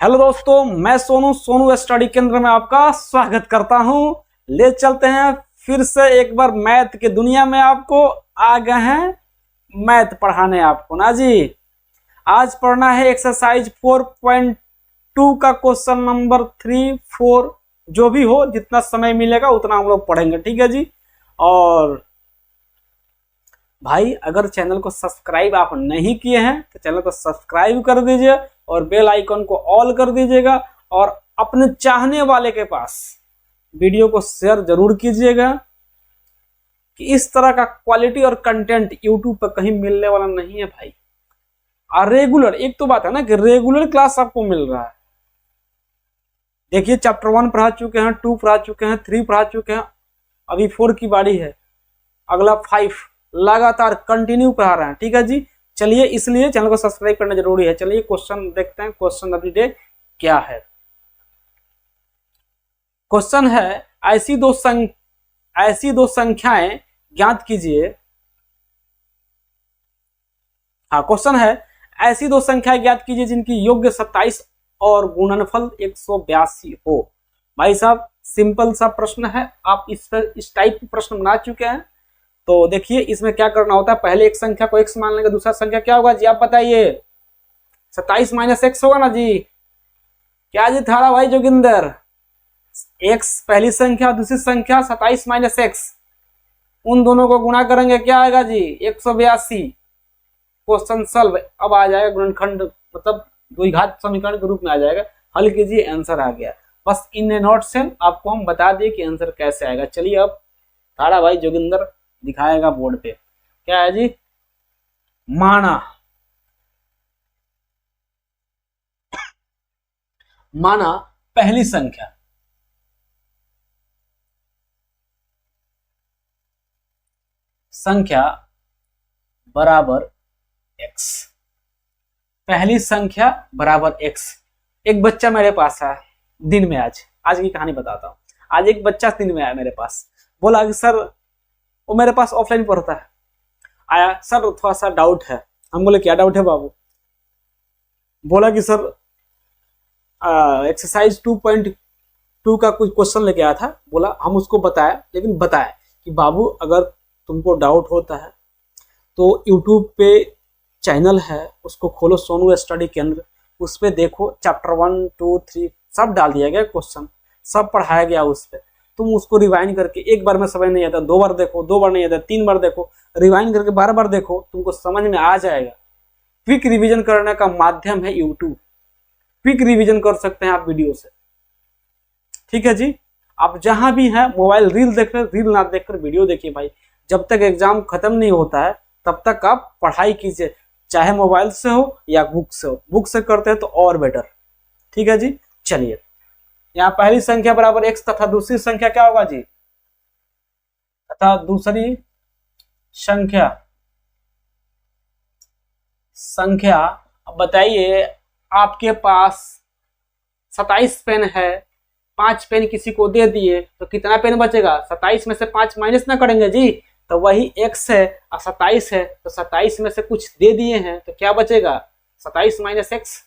Hello दोस्तों, मैं Sonu Sonu study केंद्र में आपका स्वागत करता हूं। ले चलते हैं फिर से एक बार मैथ की दुनिया में। आपको आ गए हैं मैथ पढ़ाने आपको ना जी। आज पढ़ना है एक्सरसाइज 4.2 का क्वेश्चन नंबर 3, 4 जो भी हो, जितना समय मिलेगा उतना हम लोग पढ़ेंगे, ठीक है जी। और भाई अगर चैनल को सब्सक्राइब आप नहीं किए हैं तो चैनल को सब्सक्राइब कर दीजिए और बेल आइकन को ऑल कर दीजिएगा और अपने चाहने वाले के पास वीडियो को शेयर जरूर कीजिएगा कि इस तरह का क्वालिटी और कंटेंट यूट्यूब पर कहीं मिलने वाला नहीं है भाई। और रेगुलर, एक तो बात है ना कि रेगुलर क्लास आपको मिल रहा है। देखिए चैप्टर 1 पढ़ा चुके हैं, 2 पढ़ा चुके हैं, 3 पढ़ा चुके हैं, अभी 4 की बारी है, अगला 5 लगातार कंटिन्यू पढ़ा रहे हैं, ठीक है जी। चलिए, इसलिए चैनल को सब्सक्राइब करना जरूरी है। चलिए क्वेश्चन देखते हैं। क्वेश्चन ऑफ द डे क्या है? क्वेश्चन है ऐसी दो संख्याएं ज्ञात कीजिए। हाँ, क्वेश्चन है ऐसी दो संख्याएं ज्ञात कीजिए जिनकी योग 27 और गुणनफल 182 हो। भाई साहब सिंपल सा प्रश्न है, आप इस टाइप के प्रश्न बना चुके हैं। तो देखिए इसमें क्या करना होता है, पहले एक संख्या को x मान लेंगे, दूसरा संख्या क्या होगा जी आप बताइए। 27 माइनस x होगा ना जी। क्या जी थारा भाई जोगिंदर, x पहली संख्या, दूसरी संख्या 27 माइनस x, उन दोनों को गुणा करेंगे, क्या आएगा जी 182। Question solve. अब आ जाएगा गुणनखंड, मतलब द्विघात समीकरण के रूप में आ जाएगा। हल कीजिए, आंसर आ गया। बस इन ए नोट से आपको हम बता दें कि आंसर कैसे आएगा। चलिए अब थारा भाई जोगिंदर दिखाएगा बोर्ड पे। क्या है जी? माना पहली संख्या बराबर x। पहली संख्या बराबर x। एक बच्चा मेरे पास है दिन में, आज की कहानी बताता हूं। आज एक बच्चा दिन में आया मेरे पास, बोला कि सर, वो मेरे पास ऑफलाइन पढ़ता है, आया, सर थोड़ा सा डाउट है। हम बोले क्या डाउट है बाबू? बोला कि सर एक्सरसाइज 2.2 का कुछ क्वेश्चन लेके आया था। बोला, हम उसको बताया, लेकिन बताया कि बाबू अगर तुमको डाउट होता है तो यूट्यूब पे चैनल है, उसको खोलो, सोनू स्टडी केंद्र, उस पर देखो, चैप्टर 1, 2, 3 सब डाल दिया गया, क्वेश्चन सब पढ़ाया गया उस पर। तुम उसको रिवाइंड करके, एक बार में समझ नहीं आता 2 बार देखो, 2 बार नहीं आता 3 बार देखो, रिवाइंड करके 12 बार देखो, तुमको समझ में आ जाएगा। क्विक रिवीजन करने का माध्यम है यूट्यूब। क्विक रिवीजन कर सकते हैं आप वीडियो से, ठीक है जी। आप जहां भी हैं मोबाइल रील देख रहे, रील ना देखकर वीडियो देखिए भाई। जब तक एग्जाम खत्म नहीं होता है तब तक आप पढ़ाई कीजिए, चाहे मोबाइल से हो या बुक से हो। बुक से करते हैं तो और बेटर, ठीक है जी। चलिए, यहाँ पहली संख्या बराबर x तथा दूसरी संख्या क्या होगा जी? तथा दूसरी संख्या अब बताइए, आपके पास 27 पेन है, 5 पेन किसी को दे दिए तो कितना पेन बचेगा? 27 में से 5 माइनस ना करेंगे जी, तो वही x है और 27 है, तो 27 में से कुछ दे दिए हैं तो क्या बचेगा? 27 माइनस x,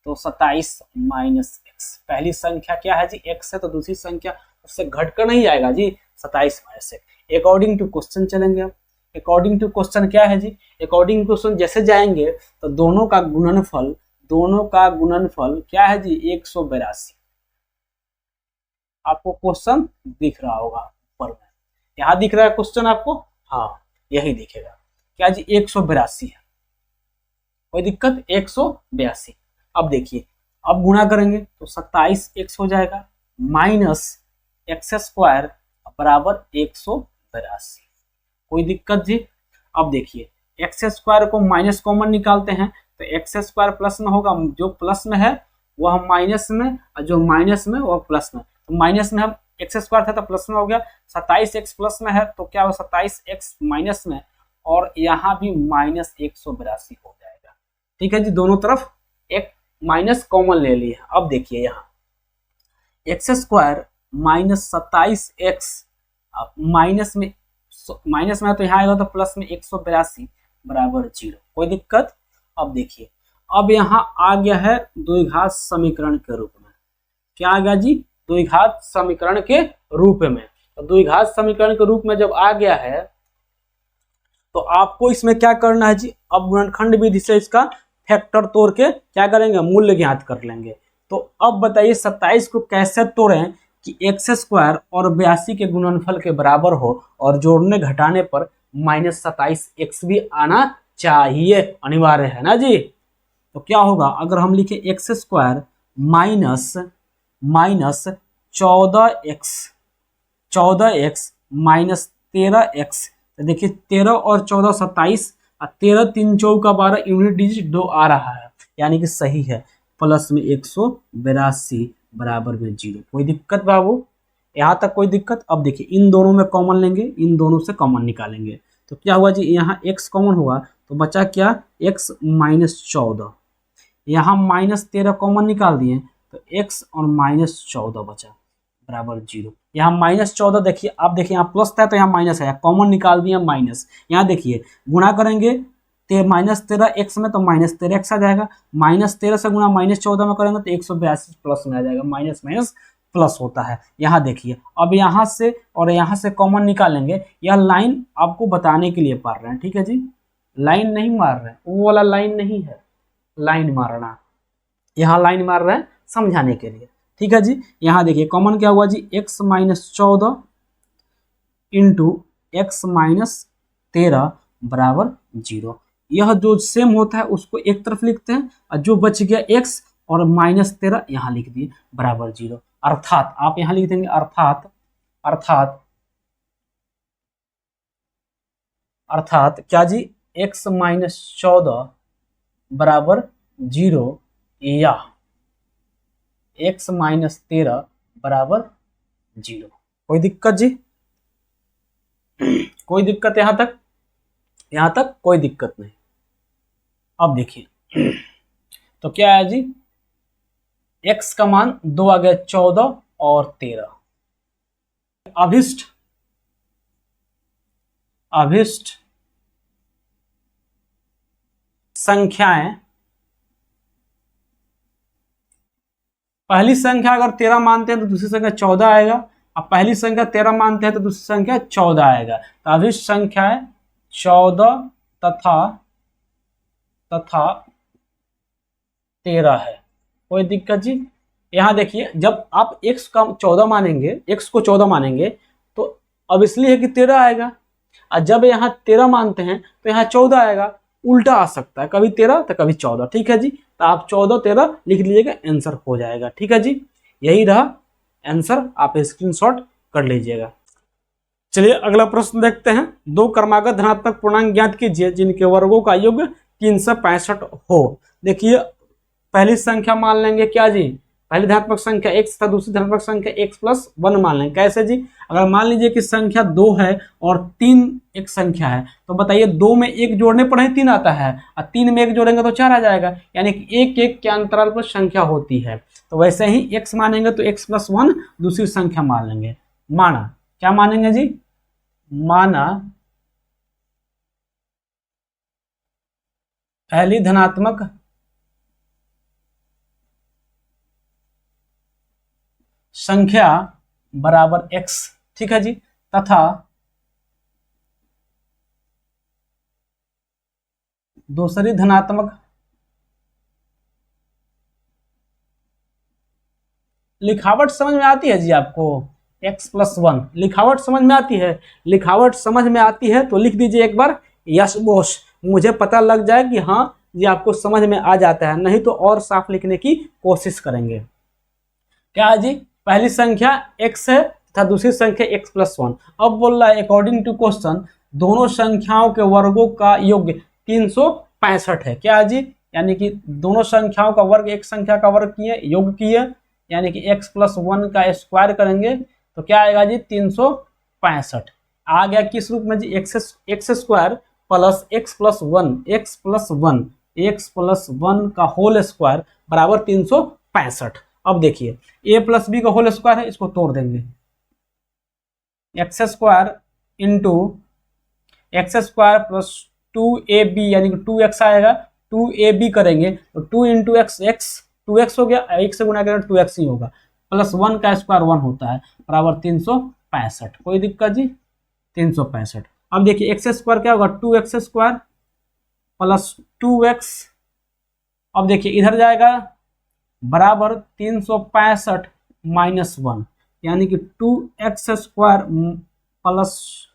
तो 27 माइनस x। पहली संख्या क्या है जी? x है, तो दूसरी संख्या उससे घटकर नहीं जाएगा जी, 27 minus x। According to question चलेंगे हम। अकॉर्डिंग टू क्वेश्चन क्या है जी? अकॉर्डिंग टू क्वेश्चन जैसे जाएंगे तो दोनों का गुणनफल क्या है जी? 182। आपको क्वेश्चन दिख रहा होगा ऊपर में, यहाँ दिख रहा है क्वेश्चन आपको? हाँ, यही दिखेगा। क्या जी? 182 है, कोई दिक्कत? 182। अब देखिए, अब गुणा करेंगे तो 27x हो जाएगा माइनस एक्स स्क्वायर बराबर 182। कोई दिक्कत जी? अब देखिए, एक्स स्क्वायर को माइनस कॉमन निकालते हैं तो एक्स स्क्वायर प्लस में होगा, जो प्लस में है वह माइनस में, और जो माइनस में वह प्लस में। तो माइनस में हम एक्स स्क्वायर था तो प्लस में हो गया, 27x प्लस में है तो क्या हो? 27x माइनस में, और यहाँ भी माइनस 182 हो जाएगा, ठीक है जी। दोनों तरफ एक माइनस कॉमन ले लिया। अब देखिए यहाँ x square minus 27x minus में है तो यहाँ आएगा तो प्लस में 182 बराबर 0। कोई दिक्कत? अब देखिए, अब यहाँ आ गया है द्विघात समीकरण के रूप में। क्या आ गया जी? द्विघात समीकरण के रूप में। तो द्विघात समीकरण के रूप में जब आ गया है तो आपको इसमें क्या करना है जी? अब गुणनखंड विधि से इसका फैक्टर तोड़ के क्या करेंगे? मूल्य ज्ञात कर लेंगे। तो अब बताइए 27 को कैसे तोड़ें कि एक्स स्क्वायर और 82 के गुणनफल के बराबर हो और जोड़ने घटाने पर -27x भी आना चाहिए, अनिवार्य है ना जी। तो क्या होगा अगर हम लिखे x square minus 14x minus 13x, तो देखिए 13 और 14 27, 13 3 चौका 12, यूनिट डिजिट 2 आ रहा है, यानी कि सही है। प्लस में 182 बराबर में 0। कोई दिक्कत बाबू? यहाँ तक कोई दिक्कत? अब देखिए इन दोनों में कॉमन लेंगे, इन दोनों से कॉमन निकालेंगे। तो क्या हुआ जी? यहाँ x कॉमन हुआ तो बचा क्या? x minus 14। यहाँ -13 कॉमन निकाल दिए तो x और -14 बचा बराबर 0। यहाँ -14 देखिए, आप देखिए यहाँ प्लस था तो यहाँ माइनस है, कॉमन निकाल दिया माइनस। यहाँ देखिए गुणा करेंगे -13 x में तो -13x आ जाएगा, -13 से गुणा -14 में करेंगे तो 182 प्लस में आ जाएगा, माइनस माइनस प्लस होता है। यहाँ देखिए अब यहाँ से और यहाँ से कॉमन निकालेंगे। यह लाइन आपको बताने के लिए पढ़ रहे हैं, ठीक है जी, लाइन नहीं मार रहे हैं, वो वाला लाइन नहीं है, लाइन मारना, यहाँ लाइन मार रहे हैं समझाने के लिए, ठीक है जी। यहाँ देखिए कॉमन क्या हुआ जी? x minus 14 into x minus 13 बराबर 0। यह जो सेम होता है उसको एक तरफ लिखते हैं और जो बच गया x और -13 यहाँ लिख दिए बराबर 0। अर्थात आप यहाँ लिख देंगे अर्थात क्या जी? x माइनस 14 बराबर 0 या x माइनस 13 बराबर 0। कोई दिक्कत जी? कोई दिक्कत यहाँ तक? यहाँ तक कोई दिक्कत नहीं। अब देखिए तो क्या है जी? x का मान 2 आ गया, 14 और 13। अभिष्ट संख्याएं, पहली संख्या अगर 13 मानते हैं तो दूसरी संख्या 14 आएगा, अब पहली संख्या 13 मानते हैं तो दूसरी संख्या 14 आएगा। तो अभिष्ट संख्याएं 14 तथा 13 है। कोई दिक्कत जी? यहाँ देखिए जब आप x का 14 मानेंगे, x को 14 मानेंगे तो अब इसलिए है कि 13 आएगा, और जब यहाँ 13 मानते हैं तो यहाँ 14 आएगा, उल्टा आ सकता है, कभी 13 तो कभी 14, ठीक है जी। तो आप 14 13 लिख लीजिएगा, आंसर हो जाएगा, ठीक है जी। यही रहा आंसर, आप स्क्रीनशॉट कर लीजिएगा। चलिए अगला प्रश्न देखते हैं। दो क्रमागत धनात्मक पूर्णांक ज्ञात कीजिए जिनके वर्गों का योग 365 हो। देखिए पहली संख्या मान लेंगे क्या जी? पहली धनात्मक संख्या x था, दूसरी धनात्मक संख्या x+1 मान लेंगे। कैसे जी? अगर मान लीजिए कि संख्या 2 है और 3 एक संख्या है, तो बताइए 2 में 1 जोड़ने पर ही 3 आता है और 3 में 1 जोड़ेंगे तो 4 आ जाएगा, यानी कि 1 के अंतराल पर संख्या होती है। तो वैसे ही x मानेंगे तो x+1 दूसरी संख्या मान लेंगे। माना, क्या मानेंगे जी? माना पहली धनात्मक संख्या बराबर x, ठीक है जी, तथा दूसरी धनात्मक लिखावट समझ में आती है जी आपको? x+1 लिखावट समझ में आती है? लिखावट समझ में आती है तो लिख दीजिए एक बार यस बॉस, मुझे पता लग जाए कि हाँ ये आपको समझ में आ जाता है, नहीं तो और साफ लिखने की कोशिश करेंगे। क्या है जी? पहली संख्या x है तथा दूसरी संख्या x+1। अब बोल रहा है अकॉर्डिंग टू क्वेश्चन दोनों संख्याओं के वर्गों का योग 365 है। क्या है जी? यानी कि दोनों संख्याओं का वर्ग एक संख्या का वर्ग किए, योग किए, यानी कि x+1 का स्क्वायर करेंगे तो क्या आएगा जी? 365 आ गया। किस रूप में जी? एक्स स्क्वायर प्लस x+1 का होल स्क्वायर बराबर 365। अब देखिए a प्लस बी का होल स्क्वायर है, इसको तोड़ देंगे, x square into x square plus 2ab यानी कि 2x आएगा, 2ab करेंगे तो 2 इंटू एक्स, एक्स 2x हो गया, 1 से गुना करें 2x ही होगा, प्लस 1 का स्क्वायर 1 होता है, बराबर 365। कोई दिक्कत जी? 365। अब देखिए एक्स स्क्वायर क्या होगा, 2x स्क्वायर प्लस 2x, अब देखिए इधर जाएगा बराबर 365 माइनस 1, यानी कि 2x स्क्वायर प्लस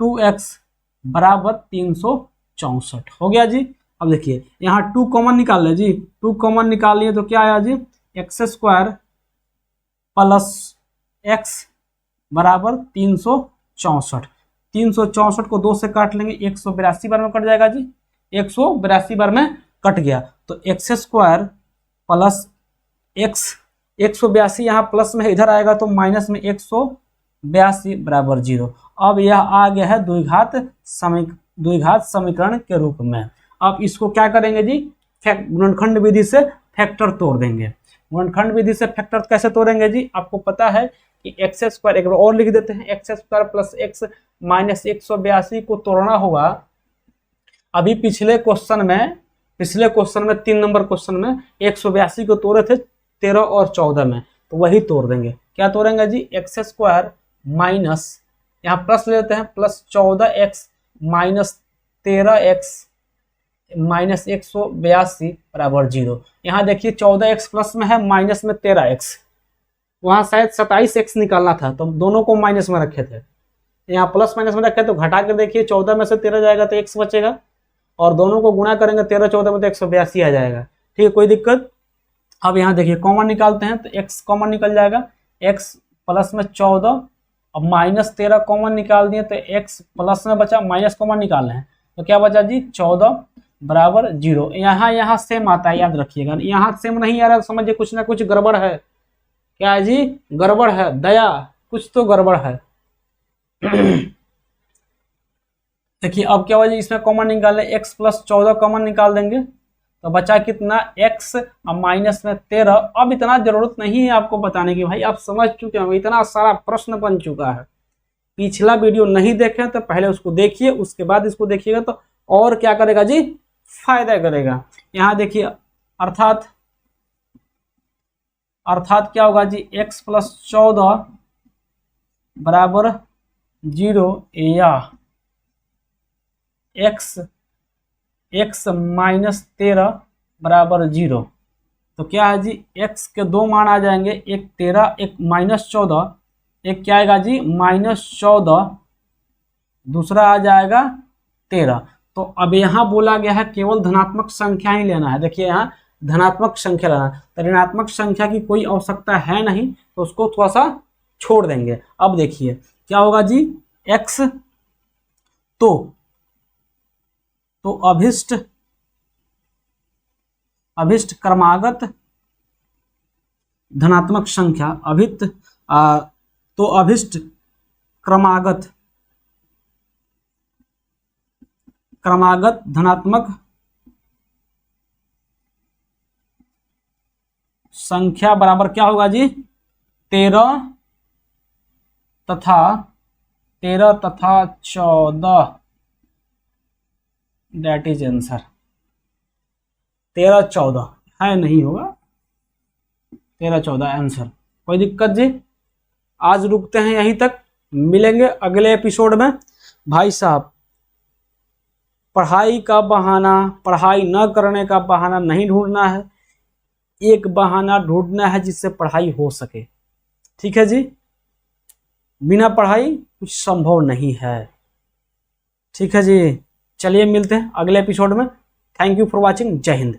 2x बराबर 364 हो गया जी। अब देखिए यहाँ 2 कॉमन निकाल ले जी, 2 कॉमन निकाल लिए तो क्या आया जी, एक्स स्क्वायर प्लस एक्स बराबर 364। 364 को 2 से काट लेंगे, 182 बार में कट जाएगा जी, 182 बार में कट गया, तो एक्स स्क्वायर प्लस एक्स, 182 यहाँ प्लस में है, इधर आएगा तो माइनस में 182 बराबर 0। अब यह आ गया है द्विघात समीकरण के रूप में। अब इसको क्या करेंगे जी, गुणनखंड विधि से फैक्टर तोड़ देंगे। गुणनखंड विधि से फैक्टर कैसे तोड़ेंगे जी, आपको पता है कि एक्स स्क्वायर, एक बार और लिख देते हैं, x square plus x minus 182 को तोड़ना होगा। अभी पिछले क्वेश्चन में 3 नंबर क्वेश्चन में 182 को तोड़े थे 13 और 14 में, तो वही तोड़ देंगे। क्या तोड़ेंगे जी, एक्स स्क्वायर माइनस, यहाँ प्लस ले लेते हैं, plus 14x minus 13x minus 182 बराबर 0। यहाँ देखिए 14x प्लस में है, माइनस में 13x, वहाँ शायद 27x निकालना था तो दोनों को माइनस में रखे थे, यहाँ प्लस माइनस में रखे तो घटा कर देखिए 14 में से 13 जाएगा तो x बचेगा, और दोनों को गुणा करेंगे 13 14 में तो 182 आ जाएगा। ठीक है, कोई दिक्कत? अब यहाँ देखिए कॉमन निकालते हैं तो x कॉमन निकल जाएगा, x प्लस में 14, अब माइनस 13 कॉमन निकाल दिए तो x प्लस में बचा, माइनस कॉमन निकालना है तो क्या बचा जी, 14 बराबर 0। यहाँ सेम आता है, याद रखिएगा, यहाँ सेम नहीं आ रहा है समझिए कुछ ना कुछ गड़बड़ है। क्या है जी, गड़बड़ है, दया कुछ तो गड़बड़ है। देखिए अब क्या हुआ जी, इसमें कॉमन निकालने, x प्लस 14 कॉमन निकाल देंगे तो बचा कितना, x और माइनस में 13। अब इतना जरूरत नहीं है आपको बताने की, भाई आप समझ चुके हो, इतना सारा प्रश्न बन चुका है। पिछला वीडियो नहीं देखे तो पहले उसको देखिए, उसके बाद इसको देखिएगा तो और क्या करेगा जी, फायदा करेगा। यहाँ देखिए अर्थात क्या होगा जी, x प्लस 14 बराबर 0 या x माइनस 13 बराबर 0। तो क्या है जी, x के दो मान आ जाएंगे, एक 13 एक माइनस 14, एक क्या आएगा जी माइनस 14, दूसरा आ जाएगा 13। तो अब यहाँ बोला गया है केवल धनात्मक संख्या ही लेना है। देखिए यहाँ धनात्मक संख्या लेना है, तो ऋणात्मक संख्या की कोई आवश्यकता है नहीं तो उसको थोड़ा सा छोड़ देंगे। अब देखिए क्या होगा जी, x तो अभिष्ट क्रमागत धनात्मक संख्या, अभिष्ट क्रमागत धनात्मक संख्या बराबर क्या होगा जी, 13 तथा 14, दैट इज आंसर। 13 14 है, नहीं होगा, 13 14 आंसर। कोई दिक्कत जी? आज रुकते हैं यहीं तक, मिलेंगे अगले एपिसोड में। भाई साहब पढ़ाई का बहाना, पढ़ाई न करने का बहाना नहीं ढूंढना है, एक बहाना ढूंढना है जिससे पढ़ाई हो सके। ठीक है जी, बिना पढ़ाई कुछ संभव नहीं है। ठीक है जी, चलिए मिलते हैं अगले एपिसोड में। थैंक यू फॉर वॉचिंग, जय हिंद।